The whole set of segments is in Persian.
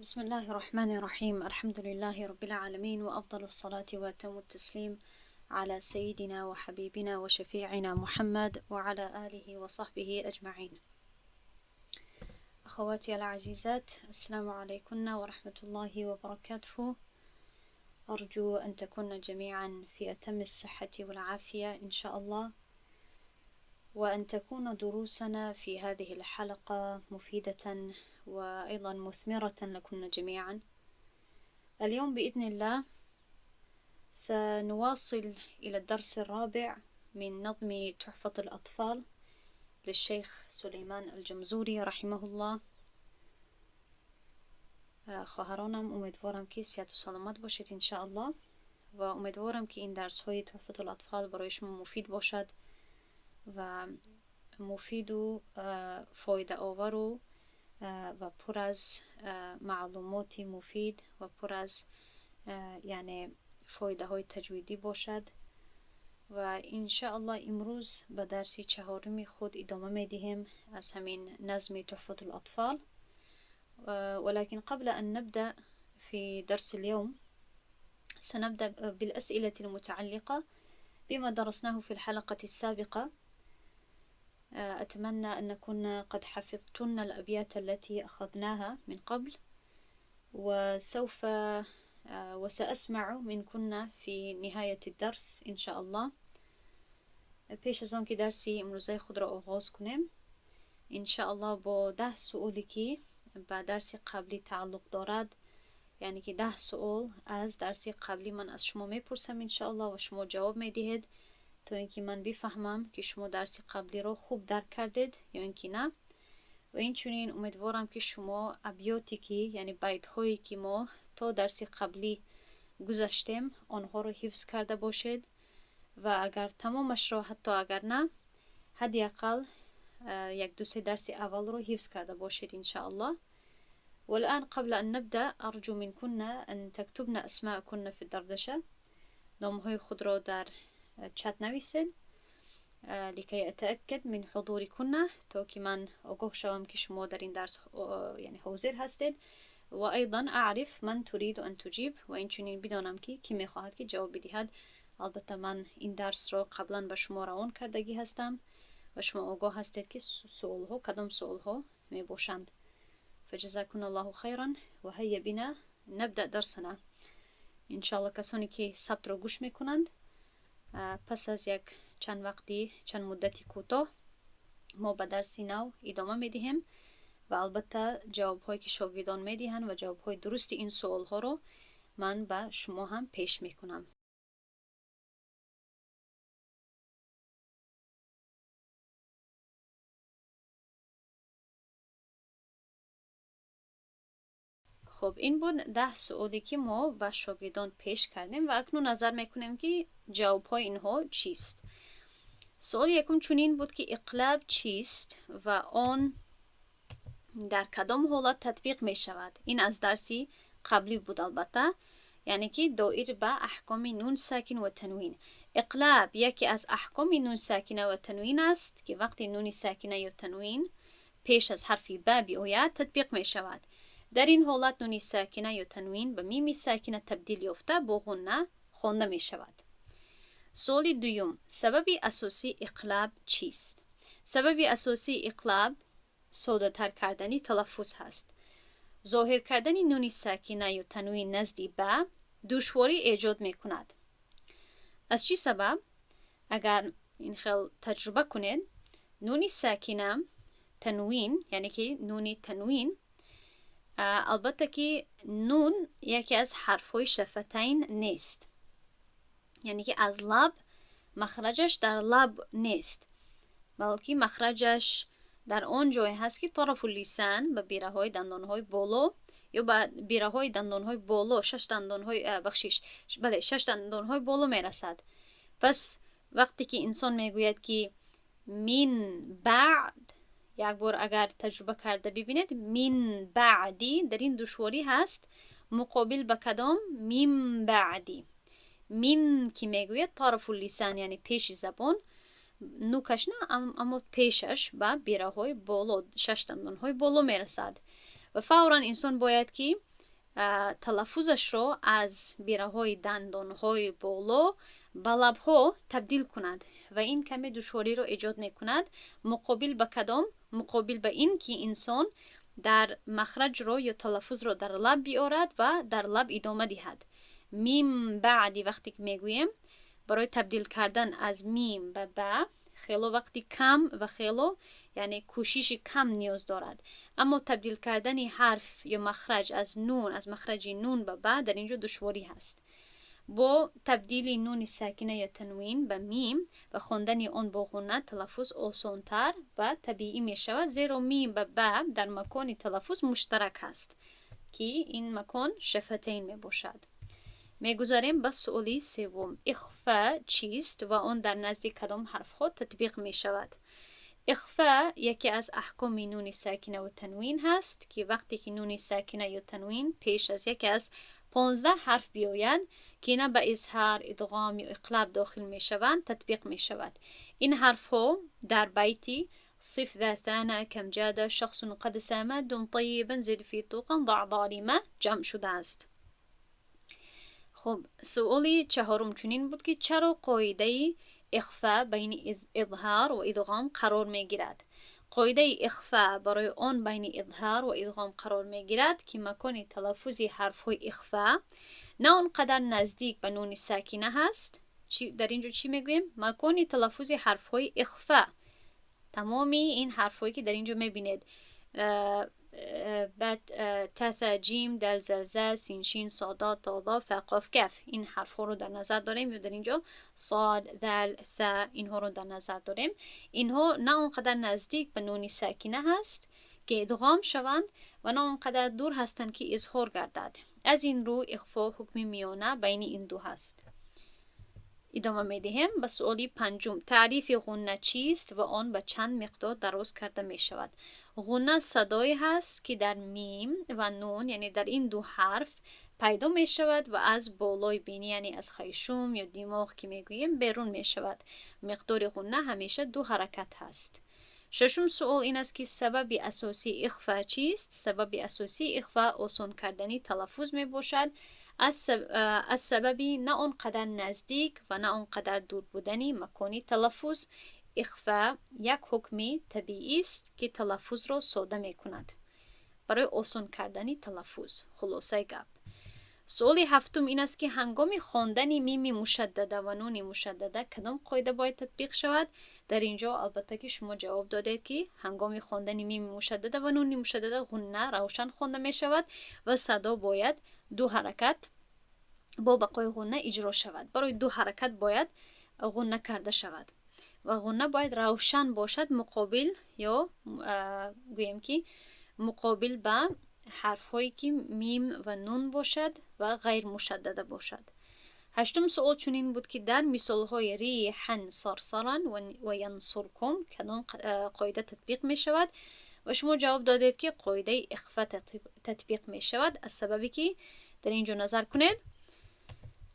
بسم الله الرحمن الرحيم. الحمد لله رب العالمين، وأفضل الصلاة وأتم التسليم على سيدنا وحبيبنا وشفيعنا محمد وعلى آله وصحبه أجمعين. أخواتي العزيزات، السلام عليكم ورحمة الله وبركاته. أرجو أن تكون جميعا في أتم الصحة والعافية إن شاء الله، وأن تكون دروسنا في هذه الحلقة مفيدة وأيضا مثمرة لكم جميعا. اليوم بإذن الله سنواصل إلى الدرس الرابع من نظم تحفة-ul-Atfal للشيخ سليمان الجمزوری رحمه الله. خواهرانم امیدوارم که صحت و سلامت باشید ان شاء الله، و امیدوارم که این درس های تحفة-ul-Atfal برای شما مفید باشد و مفید و فایده آور و پر از معلومات مفید و پر از یعنی فایده های تجویدی باشد. و ان شاء الله امروز به درس ҷаҳоруми خود ادامه میدیم از همین نظم تحفة-ul-Atfal. ولكن قبل أن نبدأ في درس اليوم سنبدأ بالأسئلة المتعلقة بما درسناه في الحلقة السابقة. أتمنى أن نكون قد حفظتن الأبيات التي أخذناها من قبل، وسأسمع منكن في نهاية الدرس إن شاء الله. پیش از آن که درسی امروزه خود را آغاز کنیم ان شاء الله با 10 سوالی که به درس قبلی تعلق دارد، یعنی که 10 سوال از درس قبلی من از شما میپرسم ان شاء الله و شما جواب میدهید تا اینکه من بفهمم که شما درس قبلی را خوب درک کردید یا اینکه نه. و این چنین امیدوارم که شما ابیاتی که یعنی بیت هایی که ما تا درس قبلی گذاشتیم آنها رو حفظ کرده باشید، و اگر تمامش را حتی اگر نه حداقل یک دو سه درس اول رو حفظ کرده باشید ان شاء الله. والآن قبل أن نبدأ أرجو منكن أن تكتبن أسماءكن في الدردشة. نامهای خود را در چت نویسید لكي أتأكد من حضوركن، تا که من آگاه شوم که شما در این درس یعنی حاضر هستید، و أيضا أعرف من تريد أن تجيب، و این چنین بدانم که کی میخواهد که جواب بدهد. البته من این درس را قبلا به شما روان کردگی هستم و شما آگاه هستید که سوال ها کدام سوال ها می باشند. فجزاكم الله خيرا و هيا بنا نبدأ درسنا. انشاءالله کسانی که ثبت را گوش میکنند پس از یک چند مدتی کوتاه ما به درس نو ادامه میدهیم، و البته جواب هایی که شاگردان میدهند و جواب های درست این سوال ها رو من به شما هم پیش میکنم. خب این بود 10 سوالی که ما به شاگردان پیش کردیم و اکنون نظر میکنیم که جواب های اینها چیست. سوال یکم چنین بود که اقلاب چیست و آن در کدام حالت تطبیق می شود. این از درسی قبلی بود البته، یعنی که دایر به احکام نون ساکن و تنوین. اقلاب یکی از احکام نون ساکنه و تنوین است که وقتی نون ساکنه یا تنوین پیش از حرف با بیاید تطبیق می شود. در این حالت نون ساکنه یا تنوین به میم ساکنه تبدیل یافته با غنه خوانده می شود. سوال دوم، سبب اساسی اقلاب چیست؟ سبب اساسی اقلاب ساده تر کردن تلفظ هست. ظاهر کردن نون ساکنه یا تنوین نزدی به دشواری ایجاد می کند. از چی سبب؟ اگر این خیل تجربه کنید، نون ساکنه تنوین یعنی که نون تنوین، البته که نون یکی از حرفهای شفتین نیست، یعنی که از لب مخرجش در لب نیست، بلکه مخرجش در آن جای هست که طرف اللسان به بیره های دندان های بالا یا به بیره های دندان های بالا 6 دندان های بالا می رسد. پس وقتی که انسان می گوید که من بعد، یک بار اگر تجربه کرده ببینید من بعدی، در این دشواری هست مقابل به کدام؟ من بعدی. من که میگوید طرف اللسان یعنی پیش زبان، نوکش نه اما پیشش به بیره های بالا 6 دندان های بالا میرسد و فورا انسان باید که талаффузаш ро аз бираҳои дандонҳои боло ба лабҳо табдил кунад ва ин каме душвориро эҷод мекунад. муқобил ба кадом? муқобил ба ин ки инсон дар махраҷро ё талаффузро дар лаб биорад ва дар лаб идома диҳад. мим баъди вақте ки мегӯем барои табдил кардан аз мим ба ба хело вақти кам ва хело яъне кӯшиши кам ниёз дорад. аммо табдил кардани ҳарф ё махраҷ аз нун аз махраҷи нун ба ба дар инҷо душворӣ ҳаст. бо табдили нуни сакина ё танвин ба мим ва хондани он бо ғунна талаффуз осонтар ва табиӣ мешавад, зеро мим ба ба дар макони талаффуз муштарак ҳаст ки ин макон шафатайн мебошад. мегузарем ба суоли севум. ихфа чист ва он дар назди кадом ҳарфҳо татбиқ мешавад? ихфа яке аз аҳкоми нуни сакина ва танвин ҳаст ки вақте ки нуни сакина ё танвин пеш аз яке аз 15 ҳарф биёяд ки ина ба изҳар, идғом ё иқлаб дохил мешаванд, татбиқ мешавад. ин ҳарфҳо дар байти صف ذاتنا كم جاد شخص قد سامد طيبا زد في طوقا ضع ظالما جمع شده است. خب سوالی چهارم چنین بود که چرا قاعده اخفا بین اظهار و ادغام قرار میگیرد؟ قاعده اخفا برای آن بین اظهار و ادغام قرار میگیرد که مکان تلفظ حرف های اخفا نه آنقدر نزدیک به نون ساکنه هست. در اینجا چی میگویم؟ مکان تلفظ حرف های اخفا، تمامی این حرف هایی که در اینجا میبینید، بعد تث جیم دل زلزل سین شین صاد تا ضا ف قاف کف، این حرف ها رو در نظر داریم. یا در اینجا صاد دل ث اینها رو در نظر داریم. اینها نه اونقدر نزدیک به نون ساکنه هست که ادغام شوند و نه اونقدر دور هستند که اظهار گردد. از این رو اخفا حکم میانه بین این دو هست. ادامه میدهیم به سوالی پنجم. تعریف غنه چیست و آن به چند مقدار درست کرده می شود؟ غنه صدایی هست که در میم و نون یعنی در این دو حرف پیدا می شود و از بالای بینی یعنی از خیشوم یا دماغ که می گوییم بیرون می شود. مقدار غنه همیشه دو حرکت هست. ششم سوال این است که سبب اساسی اخفا چیست؟ سبب اساسی اخفا آسان کردنی تلفظ می باشد از سببی نه آنقدر نزدیک و نه آنقدر دور بودنی مکانی تلفظ. اخفا یک حکمی طبیعی است که تلفظ را ساده می کند برای آسان کردنی تلفظ. خلاصه گپ. سوال هفتم این است که هنگام خواندن میم مشدده و نون مشدده کدام قاعده باید تطبیق شود؟ در اینجا البته که شما جواب دادید که هنگام خواندن میم مشدده و نون مشدده غنه روشن خوانده می شود و صدا باید دو حرکت با بقای غنه اجرا شود. برای دو حرکت باید غنه کرده شود و غنه باید روشن باشد، مقابل یا گویم که مقابل به حرف هایی که میم و نون باشد و غیر مشدده باشد. هشتم سوال چنین بود که در مثال های ریحن صرصرن و ینصرکم کدام قاعده تطبیق می شود؟ و شما جواب دادید که قاعده اخفا تطبیق می شود. از سببی که در اینجا نظر کنید،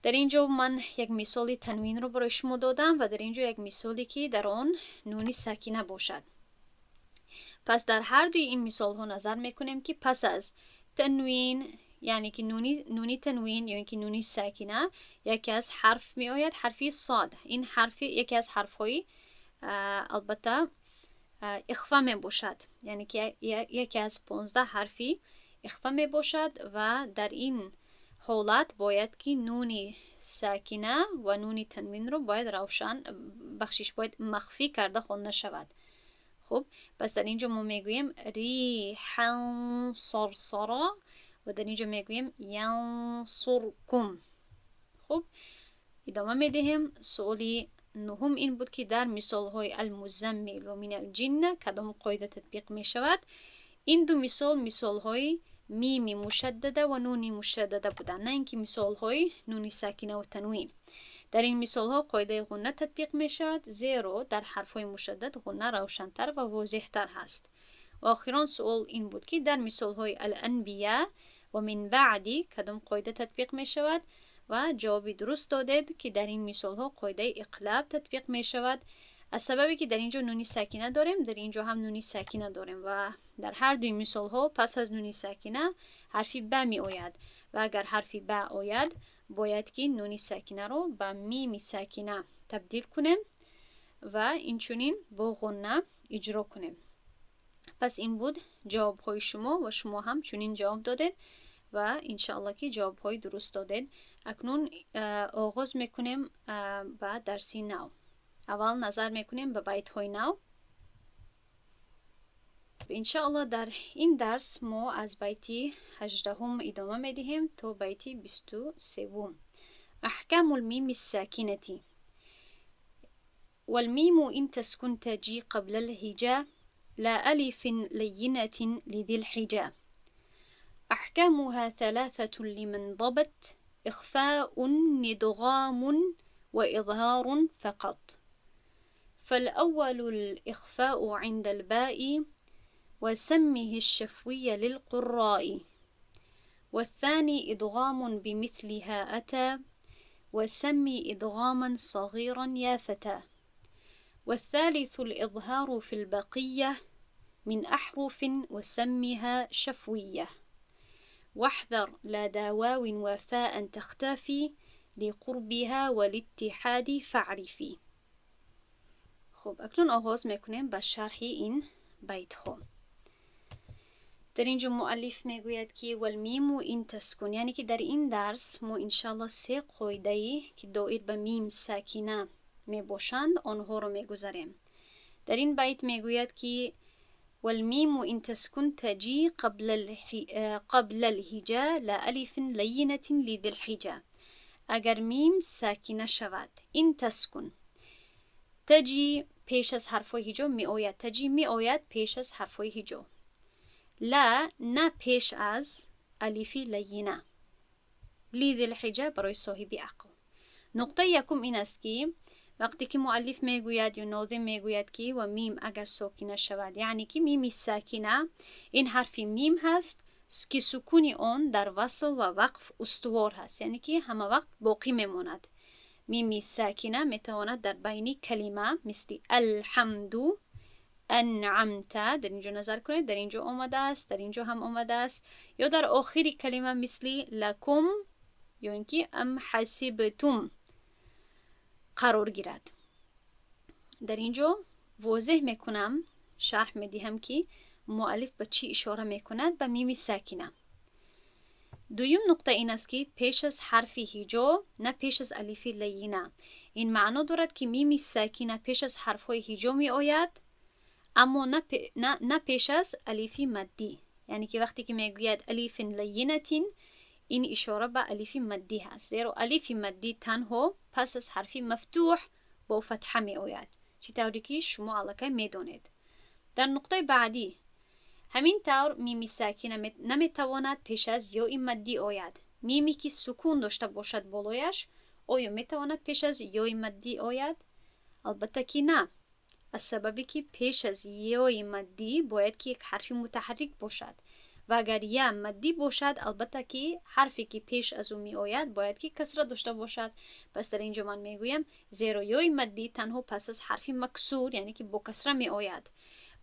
در اینجا من یک مثال تنوین رو برای شما دادم و در اینجا یک مثالی که در آن نونی ساکنه باشد. پس در هر دوی این مثال ها نظر میکنیم که پس از تنوین یعنی که نونی تنوین یا اینکه نونی ساکنه یکی از حرف می آید، حرفی صاد. این حرف یکی از حرف های البته اخفا می باشد، یعنی که یکی از 15 حرفی اخفا می باشد و در این حالت باید که نونی ساکنه و نونی تنوین رو باید روشن باید مخفی کرده خوانده شود. خب پس در اینجا ما میگوییم ریحن صرصرا و در اینجا میگوییم ینصرکم. خب ادامه میدهیم. سوالی نهم این بود که در مثال های المزمل و من الجن کدام قاعده تطبیق می شود؟ این دو مثال های میمی مشدده و نونی مشدده بودن، نه اینکه مثال های نونی ساکنه و تنوین. در این مثال ها قاعده غنه تطبیق می شود، زیرا در حرف های مشدد غنه روشن‌تر و واضح‌تر هست. و آخران سوال این بود که در مثال های الانبیا و من بعدی کدام قاعده تطبیق می شود؟ و جوابی درست دادید که در این مثال ها قاعده اقلاب تطبیق می شود. از سببی که در اینجا نونی ساکنه داریم، در اینجا هم نونی ساکنه داریم و در هر دوی مثال ها پس از نونی ساکنه حرفی با می آید و اگر حرفی با آید باید که نون ساکنه رو به میم ساکنه تبدیل کنیم و اینچنین با غنه اجرا کنیم. پس این بود جواب های شما و شما هم چنین جواب دادید و انشاءالله که جواب های درست دادید. اکنون آغاز میکنیم با درسی نو. اول نظر میکنیم به بیت های نو. انشاءالله در این درس ما از بیت 18 ادامه میدهیم تا بیت 23. احکام المیم الساکنه. والمیم إن تسكن تجي قبل الهجاء لا ألف لينة لذي الحجاء. أحكامها 3 لمن ضبط إخفاء إدغام وإظهار فقط. فالأول الإخفاء عند الباء وسمه الشفوي للقراء. والثاني إدغام بمثلها أتى وسمي إدغاما صغيرا يا فتى. والثالث الإظهار في البقية من أحرف وسمها شفوية. واحذر لدى واو وفاء تختفي لقربها والاتحاد فاعرفي. خب اکنون آغاز میکنیم با شرح این بیت ها. در اینجا مؤلف میگوید که والمیم این تسکن، یعنی که در این درس ما انشالله 3 قاعده که دایر به میم ساکنه می باشند آنها رو میگذاریم. در این بیت میگوید که والمیم این تسکن تجی قبل الهجاء لا الف لینة لذی الحجاء. اگر میم ساکنه شود، این تسکن تجی پیش از حرفای هجا می آید، تجی می آید پیش از حرفای هجا. لا نه پیش از الفی لینه. لذی الحجاء برای صاحب عقل. نقطه یکم این است که وقتی که مؤلف میگوید یا ناظم میگوید که و میم اگر ساکنه شود، یعنی که میم ساکنه این حرف میم هست که سکون آن در وصل و وقف استوار هست، یعنی که همه وقت باقی میماند. میم ساکنه میتواند در بین کلمه مثل الحمد، انعمت، در اینجا نظر کنید، در اینجا آمده است، در اینجا هم آمده است، یا در آخری کلمه مثل لکم یا اینکه ام حسبتم قرار گیرد. در اینجا واضح میکنم، شرح میدهم که مؤلف به چی اشاره میکند؟ به میم ساکنه. دویم نقطه این است که پیش از حرف هجا نه پیش از الف لینه. این معنا دارد که میم ساکنه پیش از حرف های هجا می آید، اما نه پیش از الف مدی. یعنی که وقتی که میگوید الف لینه، این اشاره به الف مدی هست، زیرا الف مدی تنها پس از حرف مفتوح با فتحه می آید، چی طوری که شما علکه می دانید. در نقطه بعدی همین طور میم ساکنه نمیتواند پیش از یا مدی آید. میمی که سکون داشته باشد بالایش آیا میتواند پیش از یا مدی آید؟ البته که نه، از سببی که پیش از یا مدی باید که یک حرف متحرک باشد و اگر یا مدی باشد البته که حرفی که پیش از او می آید باید که کسره داشته باشد. پس در اینجا من میگویم زیرا یا مدی تنها پس از حرف مکسور یعنی که با کسره می آید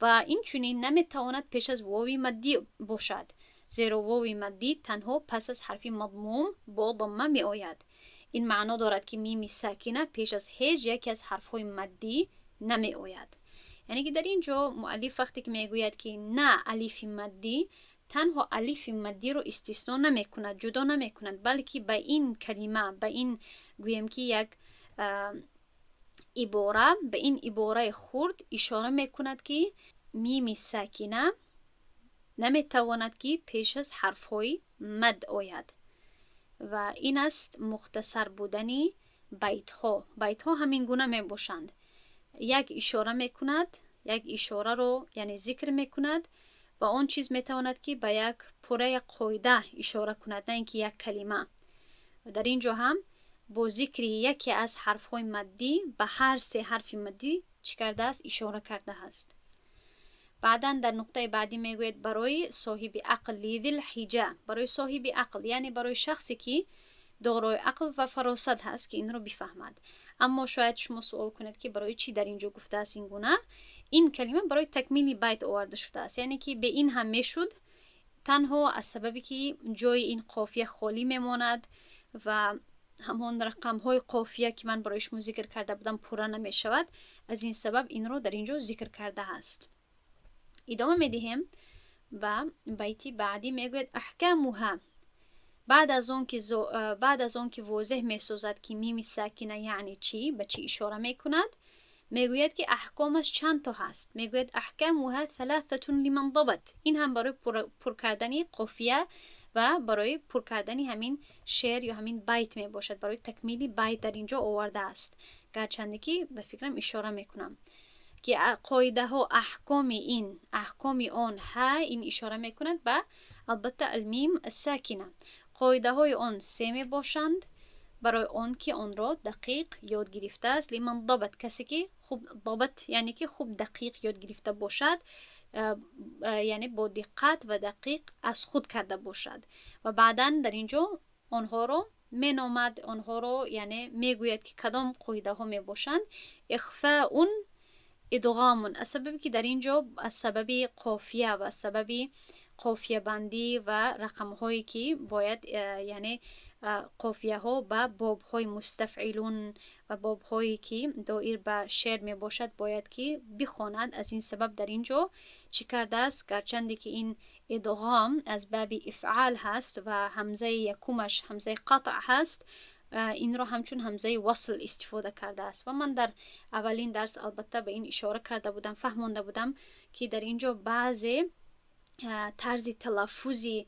و این چنین نمیتواند پیش از واوی مدی باشد، زیرا واوی مدی تنها پس از حرف مضموم با ضمه می آید. این معنا دارد که میم ساکنه پیش از هیچ یکی از حرفهای مدی نمی آید. یعنی که در اینجا مؤلف وقتی که میگوید که نه الف مدی، تنها الف مدی رو استثنا نمی کند، جدا نمی کند، بلکه به این کلمه، به این گویم که یک عباره، به این عباره خرد اشاره می کند که میم ساکنه نمی تواند که پیش از حرف های مد آید. و این است مختصر بودنی بیت ها. بیت ها همین گونه می باشند، یک اشاره می کند، یک اشاره رو یعنی ذکر می کند و آن چیز می تواند که به یک پوره قاعده اشاره کند، نه اینکه یک کلمه. و در اینجا هم با ذکر یکی از حرف های مدی به هر 3 حرف مدی چی کرده است؟ اشاره کرده است. بعدا در نقطه بعدی میگوید برای صاحب عقل لذی الحجاء، برای صاحب عقل یعنی برای شخصی که دارای عقل و فراست هست که این رو بفهمد. اما شاید شما سوال کنید که برای چی در اینجا گفته است این گونه؟ این کلمه برای تکمیل بیت آورده شده است، یعنی که به این هم میشد تنها از سببی که جای این قافیه خالی میماند و همون رقم های قافیه که من برایش ذکر کرده بودم پورا نمیشود، از این سبب این رو در اینجا ذکر کرده است. ادامه میدیم و بیتی بعدی میگوید احکامها. بعد از آن که واضح میسازد که میم ساکنه یعنی چی، به چی اشاره میکند، میگوید که احکامش چند تا هست. میگوید احکامها ثلاثه لمن ضبط. این هم برای پر کردن قافیه و برای پر کردن همین شعر یا همین بیت می باشد، برای تکمیلی بیت در اینجا آورده است. گرچند که به فکرم اشاره میکنم که قاعده ها احکام این، احکام آن ها، این اشاره میکند به البته المیم الساکنه. قاعده های آن سه می باشند برای آن که آن را دقیق یاد گرفته است. لمن ضبط، کسی که خوب ضبط یعنی که خوب دقیق یاد گرفته باشد، یعنی با دقت و دقیق از خود کرده باشد. و بعدا در اینجا آنها رو مینامد، آنها رو یعنی میگوید که کدام قاعده ها می باشند. اخفاء ادغام، از سببی که در اینجا از سبب قافیه و سبب قافیه بندی و رقم هایی که باید یعنی قافیه ها با باب های مستفعلون و باب هایی که دایر به شعر می باشد باید که بخواند. از این سبب در اینجا چی کرده است؟ گرچند که این ادغام از باب افعال هست و همزه یکمش همزه قطع هست، این را همچون همزه وصل استفاده کرده است. و من در اولین درس البته به این اشاره کرده بودم، فهمانده بودم که در اینجا بعضی طرز تلفظی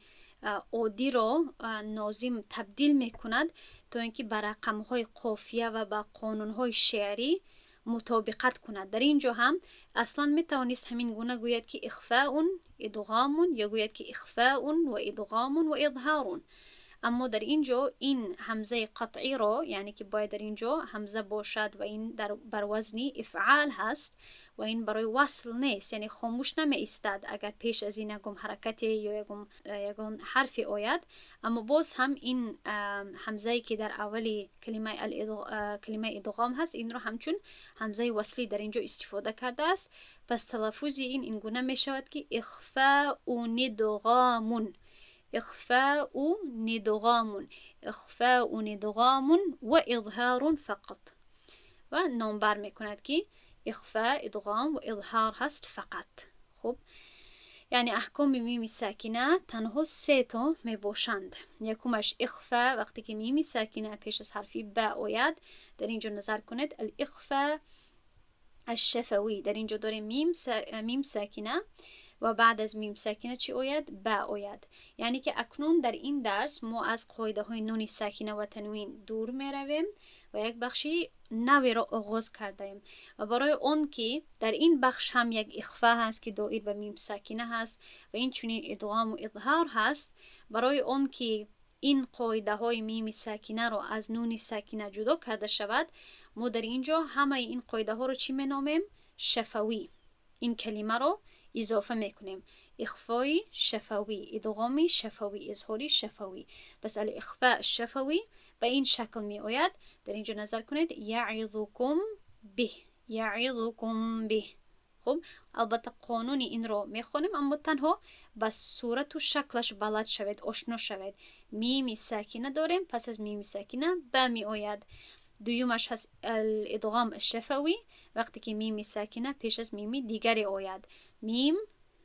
عادی را ناظم تبدیل میکند تا اینکه بر رقم‌های قافیه و با قانون‌های شعری مطابقت کند. در اینجا هم اصلا میتوانست همین گونه گوید که اخفاء ادغام، یا گوید که اخفاء و ادغام و اظهار. اما در اینجا این همزه قطعی را، یعنی که باید در اینجا همزه باشد و این بر وزن افعال هست و این برای وصل نیست، یعنی خاموش نمی ایستد اگر پیش از این یکم حرکتی یا یکم حرفی آید. اما باز هم این همزه که در اولی کلمه ادغام هست، این را همچون همزه وصلی در اینجا استفاده کرده است. پس تلفظ این گونه می شود که اخفاء ندغام، اخفاء ندغام، اخفاء ندغام و اظهار فقط. و نامبر میکند که اخفاء ادغام و اظهار هست فقط. خب یعنی احکام میم ساکنه تنها سه تا می باشند. یکمش اخفاء، وقتی که میم ساکنه پیش از حرفی با آید، در اینجا نظر کنید الاخفاء الشفوی. در اینجا داریم میم ساکنه و بعد از میم ساکنه چی آید؟ با آید. یعنی که اکنون در این درس ما از قاعده های نون ساکنه و تنوین دور می رویم و یک بخشی نوی را آغاز کردیم. و برای اون که در این بخش هم یک اخفا هست که دایر به میم ساکنه هست و این چنین ادغام و اظهار هست، برای اون که این قاعده های میم ساکنه را از نون ساکنه جدا کرده شود، ما در اینجا همه این قاعده ها رو چی می نامیم؟ شفوی. این کلمه رو اضافه میکنیم. اخفای شفوی، ادغامی شفوی، اظهاری شفوی. پس الاخفاء شفوی به این شکل می آید. در اینجا نظر کنید یعظکم به، یعظکم به. خب البته قانون این رو میخونیم، اما تنها به صورت و شکلش بلد شوید، آشنا شوید. میم ساکنه داریم، پس از میم ساکنه با می آید. دویمش هست الادغام الشفوی، وقتی که میم ساکنه پیش از میم دیگری آید. میم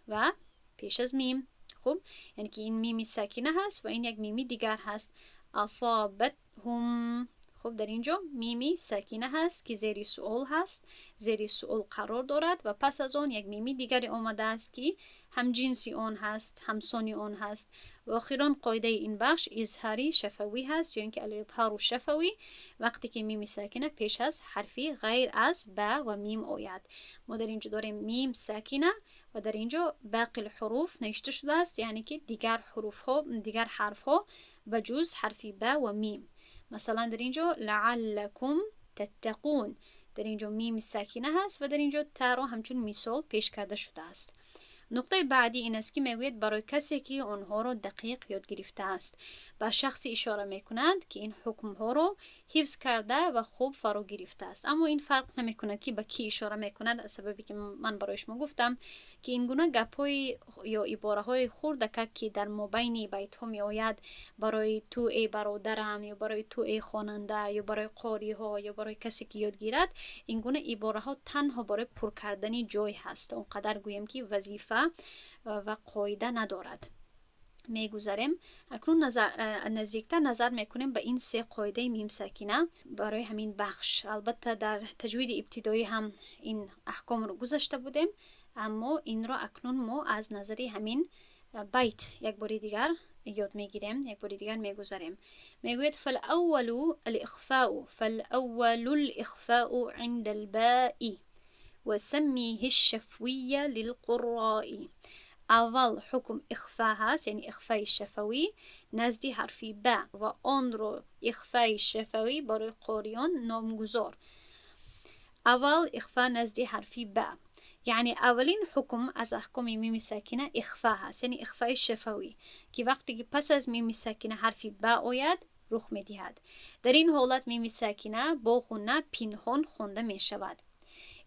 و پیش از میم. خب یعنی که این میم ساکنه هست و این یک میم دیگر هست. اصابتهم. خب در اینجا میمی ساکنه هست که زیر سؤال هست، زیر سؤال قرار دارد و پس از آن یک میمی دیگری آمده است که هم جنسی آن هست، همسانی آن هست. و آخران قاعده این بخش اظهاری شفوی هست، یا اینکه الاظهار شفوی وقتی که میم ساکنه پیش از حرفی غیر از با و میم آید. ما در اینجا داریم میم ساکنه و در اینجا باقی الحروف نوشته شده است، یعنی که دیگر حرف ها بجز حرفی با و میم. مثلا در اینجا لعلکم تتقون، در اینجا میم ساکنه هست و در اینجا تا را همچون مثال پیش کرده شده است. نقطه بعدی این است که میگوید برای کسی که آنها را دقیق یاد گرفته است. به شخصی اشاره میکنند که این حکم ها رو حفظ کرده و خوب فرا گرفته است. اما این فرق نمیکند که به کی اشاره میکند، از سببی که من برایش گفتم که این گونه گپای یا عباره های خرد که در مابین بیت ها می آید، برای تو ای برادرم، یا برای تو ای خواننده، یا برای قاری ها، یا برای کسی که یاد گیرد، این گونه عباره ها تنها برای پر کردن جای هست، اونقدر گویم که وظیفه و قاعده ندارد. میگذاریم اکنون نزدیکتر نظر میکنیم به این 3 قاعده میم ساکنه برای همین بخش. البته در تجوید ابتدایی هم این احکام رو گذاشته بودیم، اما این را اکنون ما از نظر همین بیت یک بار دیگر یاد میگیریم، یک بار دیگر میگذاریم. میگوید فالاول الاخفاء عند الباء وسمیه الشفویه للقراء. اول حکم اخفا هست، یعنی اخفای شفوی نزدی حرفی با، و آن رو اخفای شفوی برای قاریان نامگذار. اول اخفا نزدی حرفی با، یعنی اولین حکم از احکام میم ساکنه اخفا هست، یعنی اخفای شفوی که وقتی که پس از میم ساکنه حرفی با آید رخ میدهد. در این حالت میم ساکنه با غنه پنهان خوانده می شود.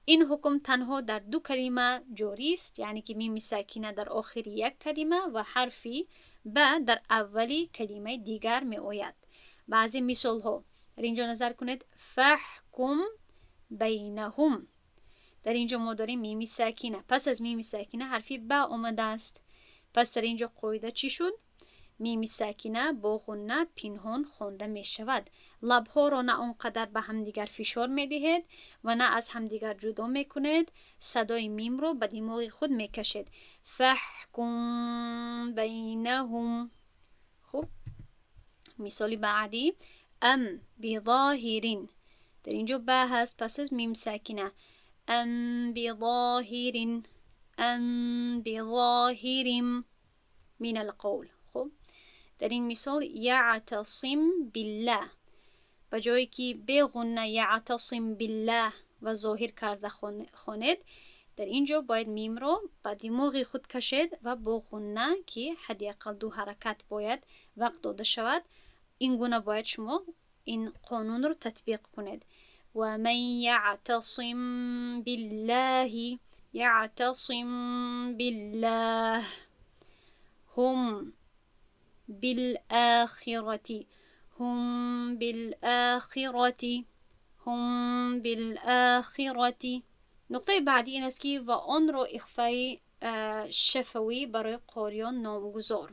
این حکم تنها در 2 کلمه جاری است، یعنی که میم ساکنه در آخر یک کلمه و حرفی با در اولی کلمه دیگر می آید. بعضی مثال ها در اینجا نظر کنید. فحکم بینهم، در اینجا ما داریم میم ساکنه، پس از میم ساکنه حرفی با آمده است. پس در اینجا قاعده چی شد؟ میم ساکنه با غنه پنهان خوانده می شود. لبها را نه اونقدر به همدیگر فشار می دهید و نه از همدیگر جدا می کنید. صدای میم را به دماغ خود می کشید. فحکم بینهم. خب مثال بعدی ام بظاهرین، در اینجا با هست پس از میم ساکنه. ام بظاهرین، ام بظاهرین من القول. خب در این مثال یعتصم بالله، به جایی که به غنه یعتصم بالله و ظاهر کرده خوانید، در اینجا باید میم را به دماغ خود کشید و با غنه که حداقل 2 حرکت باید وقت داده شود. این گونه باید شما این قانون رو تطبیق کنید. و من یعتصم بالله، یعتصم بالله، هم بالآخرة، هم بالآخرة، هم بالآخرة. نقطه بعدی این است که و آن را اخفای شفوی برای قاریان نامگذار.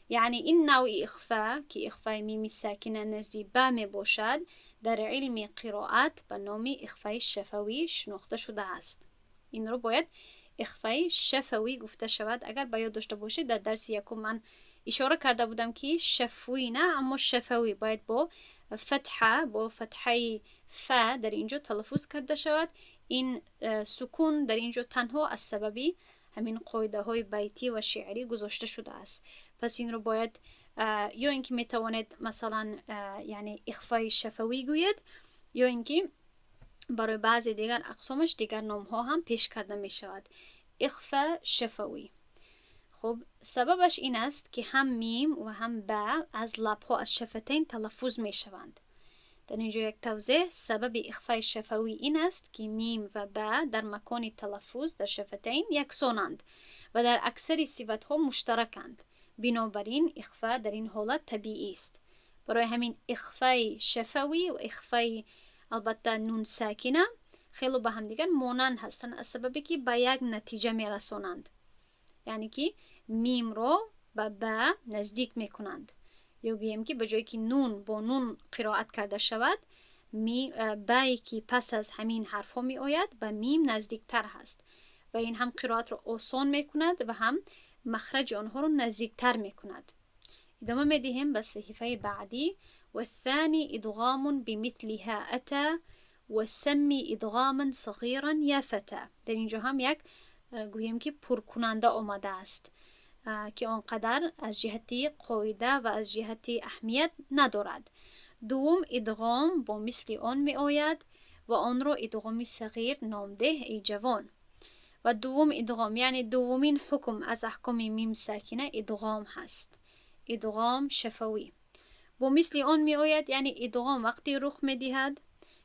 یعنی این نوع اخفا که اخفای میم ساکنه نزدی با می باشد، در علم قرائت به نام اخفای شفوی شناخته شده است. این رو باید اخفای شفوی گفته شود. اگر باید داشته باشید در درس یکم من اشاره کرده بودم که شفوی نه اما شفوی باید با فتحه ف در اینجا تلفظ کرده شود. این سکون در اینجا تنها از سببی همین قاعده های بیتی و شعری گذاشته شده است. پس این رو باید یا اینکه میتوانید مثلا یعنی اخفای شفوی گوید، یا اینکه برای بعضی دیگر اقسامش دیگر نام ها هم پیش کرده می شود. اخفا شفوی. خب سببش این است که هم میم و هم با از لب ها از شفتین تلفظ می شوند. در اینجا یک توضیح: سبب اخفای شفوی این است که میم و با در مکان تلفظ در شفتین یکسانند و در اکثر صفت ها مشترکند. بنابراین اخفا در این حالت طبیعی است. برای همین اخفای شفوی و اخفای البته نون ساکنه خیلی به هم دیگر مانند هستند، از سببی که به یک نتیجه می رسانند. یعنی که میم رو به با نزدیک می کنند. یا گویم که به جایی که نون با نون قرائت کرده شود، بایی که پس از همین حرف ها می آید به میم نزدیک تر هست و این هم قرائت رو آسان می کند و هم مخرج آنها رو نزدیک تر می کند. ادامه می دهیم به صحیفه بعدی. و الثانی ادغام بمثلها اتا و سمی ادغاما صغیرا یا فتا. در اینجا هم یک گویم که پرکننده آمده است که آنقدر از جهتی قاعده و از جهتی اهمیت ندارد. دوم ادغام با مثل آن می آید و آن را ادغام صغیر نام ده ای جوان. و دوم ادغام، یعنی دومین حکم از احکام میم ساکنه ادغام هست، ادغام شفوی. با مثل آن می آید، یعنی ادغام وقتی رخ می دهد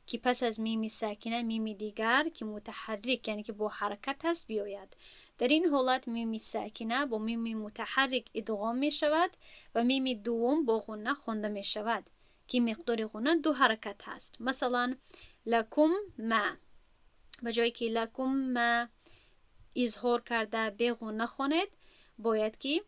که پس از میم ساکنه میم دیگر که متحرک یعنی که با حرکت هست بیاید. در این حالت میم ساکنه با میم متحرک ادغام می شود و میم دوم با غنه خوانده می شود که مقدار غنه 2 حرکت هست. مثلا لکم ما، به جایی که لکم ما اظهار کرده به غنه خوانید، باید که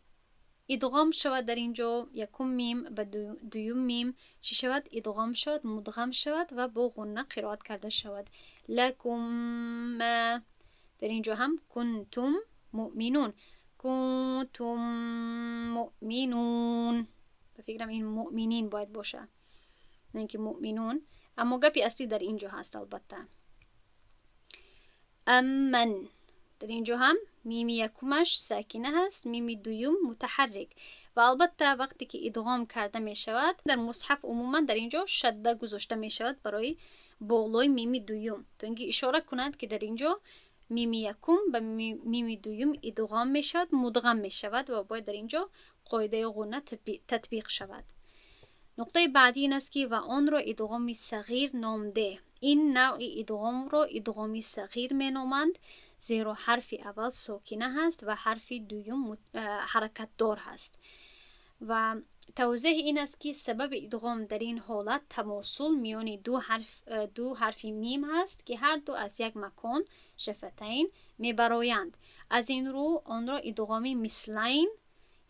ادغام شود در اینجا یکم میم به دویم میم چی شود؟ ادغام شود، مدغم شود و با غنه قرائت کرده شود. لکم ما. در اینجا هم کنتم مؤمنون، کنتم مؤمنون. به فکرم این مؤمنین باید باشه، نه اینکه مؤمنون، اما گپی اصلی در اینجا هست البته. امن، در اینجا هم میم یکمش ساکنه هست، میم دویم متحرک و البته وقتی که ادغام کرده می شود در مصحف عموما در اینجا شده گذاشته می شود برای بالای میم دویم، تا اینکه اشاره کند که در اینجا میم یکم به میم دویم ادغام می شود، مدغم می شود و باید در اینجا قاعده غنه تطبیق شود. نقطه بعدی این است که و آن را ادغام صغیر نام ده. این نوع ادغام را ادغام صغیر می نامند، زیرا حرف اول ساکنه هست و حرف دوم حرکت دار هست. و توضیح این است که سبب ادغام در این حالت تماثل میان دو حرف میم هست که هر دو از یک مکان شفتین می برآیند. از این رو آن را ادغام مثلین،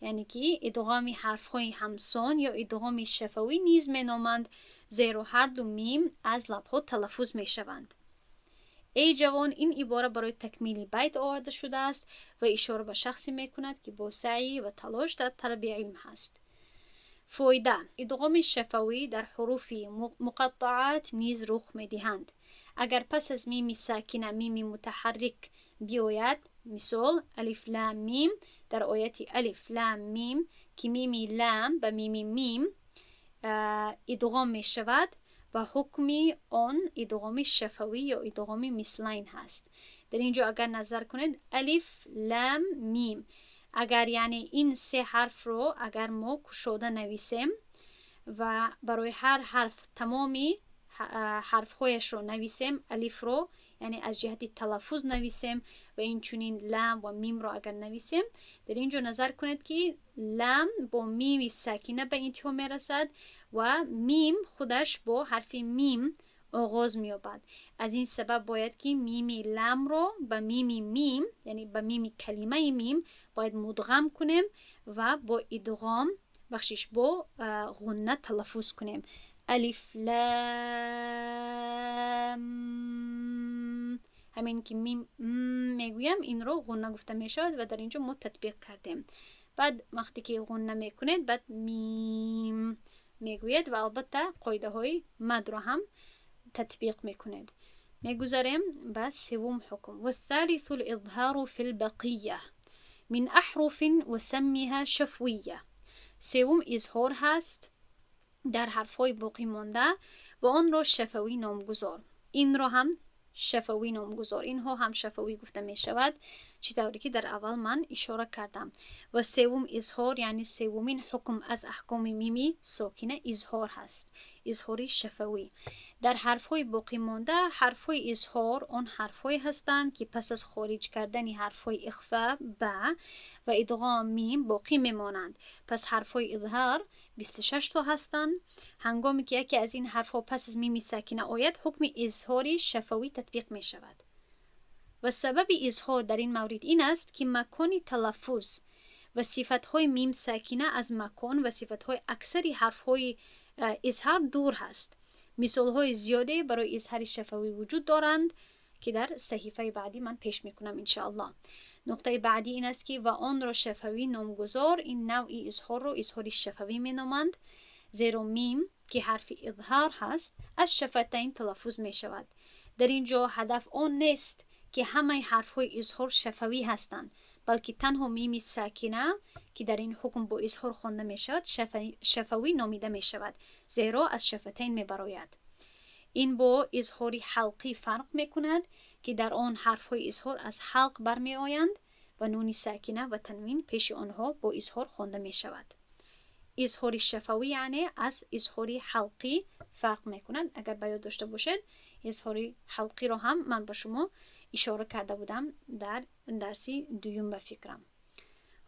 یعنی که ادغام حرف‌های همسان یا ادغام شفوی نیز می نامند، زیرا هر دو میم از لب‌ها تلفظ می شوند. ای جوان، این عبارت برای تکمیل بیت آورده شده است و اشاره به شخصی می کند که با سعی و تلاش در طلب علم هست. فایده: ادغام شفوی در حروف مقطعات نیز رخ می دهند. اگر پس از میم ساکنه میم متحرک بیاید، مثال الف لام میم در آیت الف لام میم که میم لام به میم میم ادغام می شود و حکمی آن ادغام شفوی یا ادغام مثلین هست. در اینجا اگر نظر کنید الف لام میم، اگر یعنی این 3 حرف رو اگر ما گشوده نویسیم و برای هر حرف تمامی حرفهایش رو نویسیم، الف رو یعنی از جهت تلفظ نویسیم و این چونین لام و میم رو اگر نویسیم، در اینجا نظر کنید که لام با میم ساکنه به انتها میرسد و میم خودش با حرف میم آغاز می‌یابد. از این سبب باید که میم لام رو به میم میم یعنی به میم کلمه میم باید مدغم کنیم و با ادغام با غنه تلفظ کنیم. الف لام، همین که میم میگویم این رو غنه گفته میشود و در اینجا ما تطبیق کردیم. بعد وقتی که غنه میکنید بعد میم میگوید و البته قاعده های مد رو هم تطبیق میکنید. میگذاریم به سوم حکم. و الثالث الاظهار فی البقیه من احرف و سمیها شفویه. سوم اظهار هست در حرفهای باقی مانده و آن را شفوی نامگذار. این را هم شفوی نامگذار، اینها هم شفوی گفته می شود، چطوری که در اول من اشاره کردم. و سوم اظهار یعنی سومین حکم از احکام میمی ساکنه اظهار هست، اظهاری شفوی. در حرفهای باقی مانده حرفهای اظهار آن حرفهای هستند که پس از خارج کردن حرفهای اخفا با و ادغام میم باقی میمانند. پس حرفهای اظهار 26 تا هستند. هنگامی که یکی از این حرفها پس از میم ساکنه آید، حکم اظهاری شفوی تطبیق می شود. و سبب اظهار در این مورد این است که مکان تلفظ و صفتهای میم ساکنه از مکان و صفتهای اکثری حرفهای اظهار دور هست. مثالهای زیاده برای اظهار شفوی وجود دارند که در صحیفه بعدی من پیش میکنم انشاءالله. نقطه بعدی این است که و آن را شفوی نامگذار، این نوع اظهار را اظهاری شفوی می نامند، زیرا میم که حرف اظهار هست از شفتین تلفظ می شود. در اینجا هدف آن نیست که همه حرفهای اظهار شفوی هستند، بلکه تنها میم ساکنه که در این حکم با اظهار خوانده می شود شفوی نامیده می شود، زیرا از شفتین می برآید. این با اظهاری حلقی فرق میکند که در آن حرف های اظهار از حلق برمی آیند و نون ساکنه و تنوین پیش آنها با اظهار خوانده می شود. اظهاری شفوی یعنی از اظهاری حلقی فرق میکند. اگر باید داشته باشید اظهاری حلقی رو هم من با شما اشاره کرده بودم در درسی دوم به فکرم.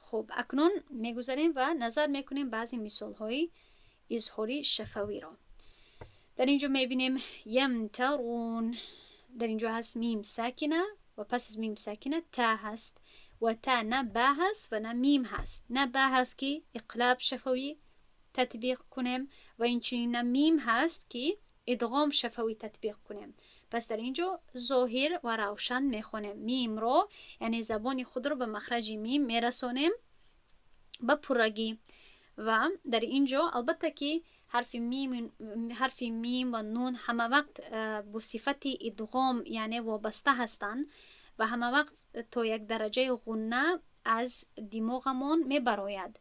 خب اکنون میگذاریم و نظر میکنیم بعضی مثال های اظهاری شفوی را. در اینجا میبینیم یمترون، در اینجا هست میم ساکنه و پس از میم ساکنه تا هست و تا نه با هست و نه میم هست. نه با هست که اقلاب شفوی تطبیق کنیم و اینچنین نه میم هست که ادغام شفوی تطبیق کنیم. پس در اینجا ظاهر و روشن میخونیم. میم رو یعنی زبان خود رو به مخرج میم میرسونیم به پرگی. و در اینجا البته که حرف میم و نون همه وقت با صفت ادغام یعنی وابسته هستند و همه وقت تا یک درجه غنه از دماغمان میبراید،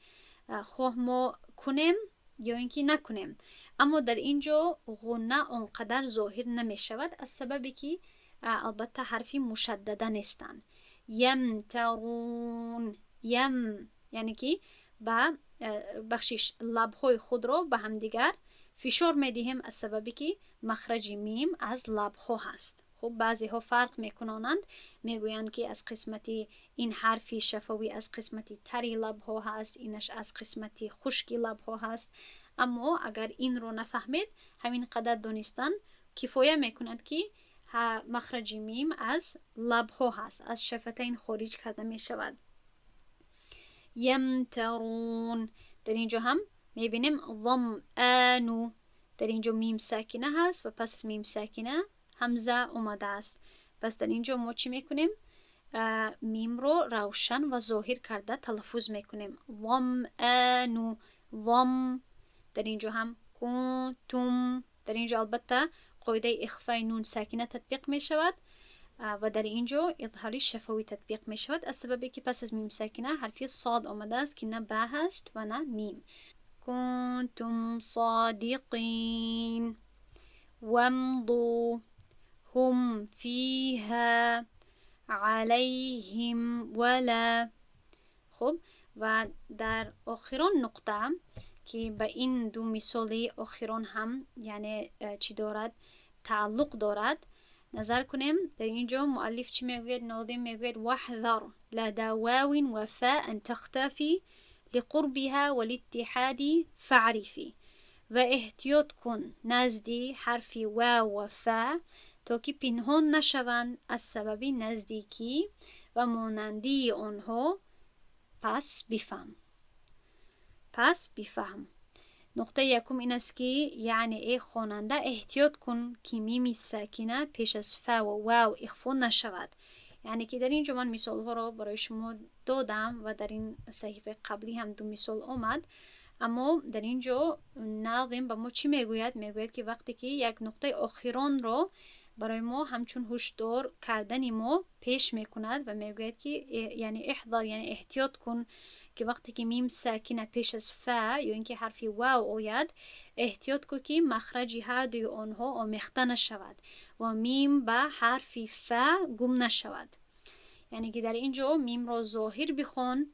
خواه ما کنیم یا اینکه نکنیم. اما در اینجا غنه اونقدر ظاهر نمی شود از سببی که البته حرفی مشدده نیستند. یمترون، یم یعنی که با بخشش لبهای خود را به هم دیگر فشار میدهیم از سببی که مخرج میم از لبها هست. خب بعضی ها فرق میکنند، میگویند که از قسمتی این حرفی شفوی از قسمتی تری لبها هست، اینش از قسمتی خشکی لبها هست. اما اگر این رو نفهمید همین قدر دانستن کفایه میکند که مخرج میم از لبها هست، از شفتین خارج کرده میشود. یمترون، در اینجا هم میبینیم ظمآنو، در اینجا میم ساکنه هست و پس از میم ساکنه همزه اومده است. پس در اینجا ما چی میکنیم؟ میم رو روشن و ظاهر کرده تلفظ میکنیم. ظمآنو، ظم. در اینجا هم کنتم، در اینجا البته قاعده اخفای نون ساکنه تطبیق میشود و در اینجا اظهاری شفوی تطبیق می شود از سببی که پس از میم ساکنه حرفی صاد آمده است که نه با هست و نه میم. کنتم صادقین. وامضوا هم فیها علیهم ولا. خب و در آخران نقطه که به این دو مثال آخران هم یعنی چی دارد؟ تعلق دارد. نظر کنیم در اینجا مؤلف چی میگوید؟ ناظم میگوید وحذر لدى واو و فاء ان تختفی لقربها والاتحاد فعرفی. و احتیاط کن نزدی حرف واو و فاء تا که پنهان نشوند از سبب نزدیکی و مانندی آنها. پس بفهم. نقطه یکم این است که یعنی ای خواننده احتیاط کن که میم ساکنه پیش از فا و واو اخفا نشود. یعنی که در اینجا من مثال ها را برای شما دادم و در این صحیفه قبلی هم دو مثال آمد. اما در اینجا ناظم به ما چی میگوید؟ میگوید که وقتی که یک نقطه آخران را برای ما همچون هشدار کردن ما پیش میکند و میگوید که یعنی احذر یعنی احتیاط کن که وقتی که میم ساکنه پیش از فا یا اینکه حرف واو آید احتیاط کن که مخرج هر دوی آنها آمیخته نشود و میم به حرف فا گم نشود. یعنی که در اینجا میم را ظاهر بخوان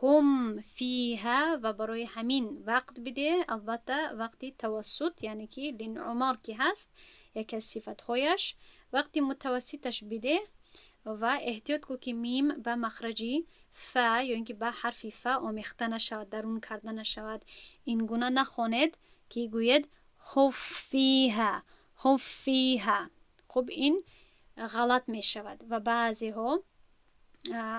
هم فیها و برای همین وقت بده، البته وقتی توسط یعنی که لنعمار که هست یکی از صفتهایش وقتی متوسطش بده و احتیاط کو که میم به مخرجی فا یا اینکه به حرف فا آمیخته نشود، درون کرده نشود. این گونه نخواند که گوید خفیها. خب این غلط می شود و بعضی ها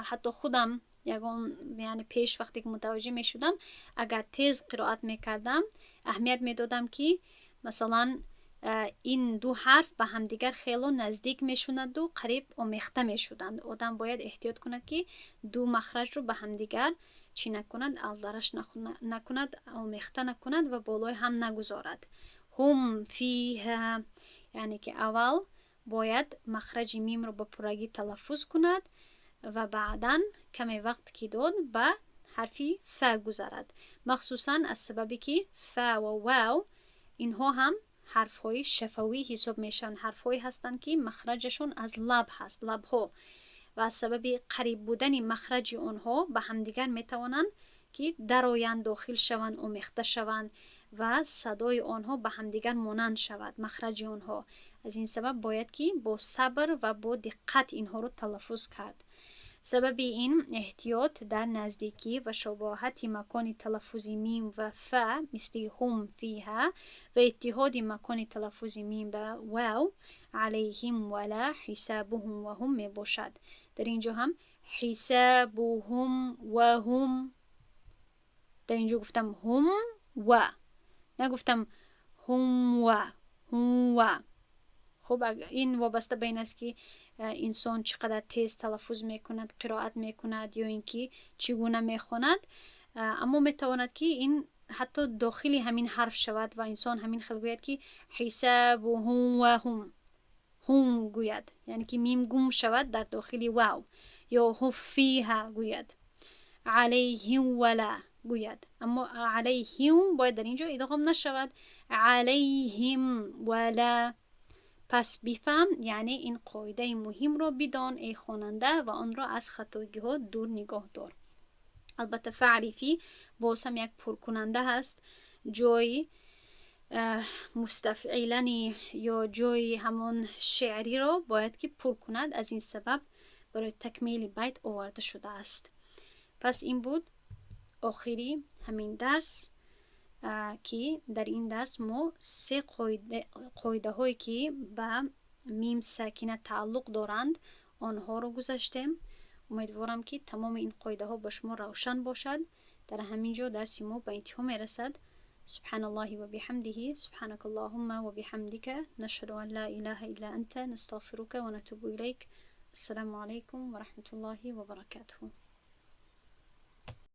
حتی خودم یعنی پیش وقتی که متوجه می شدم اگر تیز قرائت می کردم اهمیت می دادم که مثلا این دو حرف به همدیگر خیلی نزدیک می شوند و قریب آمیخته می شدند. آدم باید احتیاط کند که دو مخرج رو به همدیگر چی نکند؟ الدرش نکند، آمیخته نکند و بالای هم نگذارد. هم فیها یعنی که اول باید مخرج میم رو به پرگی تلفظ کند و بعداً کمی وقت که داد به حرفی فا گذارد، مخصوصاً از سببی که فا و واو اینها هم حرفهای شفوی حساب میشن. حرفهایی هستند که مخرجشون از لب هست، لبها، و از سبب قریب بودن مخرج اونها به همدیگر میتوانند که درآیند، داخل شوند، آمیخته شوند و صدای آنها به همدیگر مانند شود مخرج آنها. از این سبب باید که با صبر و با دقت اینها رو تلفظ کرد. سبب این احتیاط در نزدیکی و شباهت مکان تلفظ میم و ف مثل هم فیها و اتحاد مکان تلفظ میم با واو علیهم ولا حسابهم و هم می باشد. در اینجا هم حسابهم و هم، در اینجا گفتم هم و، نگفتم هم و هم و. خب این وابسته به این است که انسان چقدر تیز تلفظ میکند، قرائت میکند یا اینکه چگونه میخواند. اما میتواند که این حتی داخلی همین حرف شود و انسان همین خیلی گوید که حساب و هم گوید، یعنی که میم گم شود در داخلی واو، یا فیها گوید، علیهم ولا گوید. اما علیهم باید در اینجا ادغام نشود، علیهم ولا. پس بفهم، یعنی این قاعده مهم را بدان ای خواننده و آن را از خطاگی ها دور نگاه دار. البته فعریفی باز هم یک پرکننده هست. جای مستفعلنی یا جای همان شعری را باید که پر کند. از این سبب برای تکمیل بیت آورده شده است. پس این بود آخری همین درس که در این درس ما 3 قاعده هایی که به میم ساکنه تعلق دارند آنها رو گذاشتیم. امیدوارم که تمام این قاعده ها به شما روشن باشد. در همینجا درس ما به انتها میرسد. سبحان الله و بحمده، سبحانك اللهم و بحمدك، نشهد ان لا اله الا انت، نستغفرك و نتوب الیک. السلام علیکم و رحمت الله و برکاته.